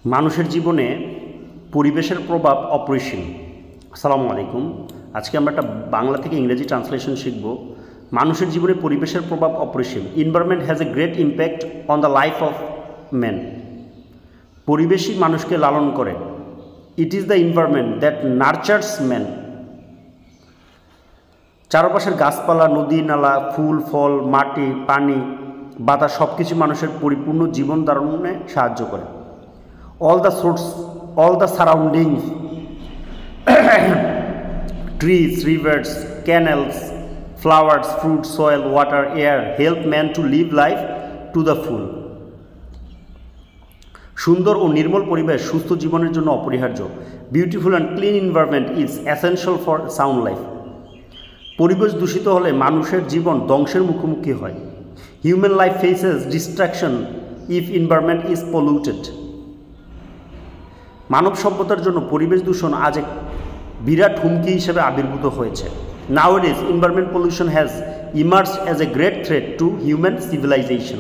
মানুষের জীবনে পরিবেশের প্রভাব অপরিসীম। আসসালামু আলাইকুম। আজকে আমরা একটা বাংলা থেকে ইংরেজি ট্রান্সলেশন শিখব। মানুষের জীবনে পরিবেশের প্রভাব অপরিসীম। Environment has a great impact on the life of man. পরিবেশই মানুষকে লালন করে। It is the environment that nurtures man. চারপাশের গাছপালা, নদী, নালা, ফুল, ফল, মাটি, পানি, বাতাস সব কিছু মানুষের পরিপূর্ণ জীবন ধারণে সাহায্য করে। all the surroundings, trees, rivers, canals, flowers, fruit, soil, water, air help man to live life to the full. সুন্দর ও নির্মল পরিবেশ সুস্থ জীবনের জন্য অপরিহার্য। Beautiful and clean environment is essential for sound life. পরিবেশ দূষিত হলে মানুষের জীবন ধ্বংসের মুখোমুখি হয়। Human life faces destruction if environment is polluted. মানব সভ্যতার জন্য পরিবেশ দূষণ আজ এক বিরাট হুমকি হিসেবে আবির্ভূত হয়েছে। Nowadays, environment pollution has emerged as a great threat to human civilization.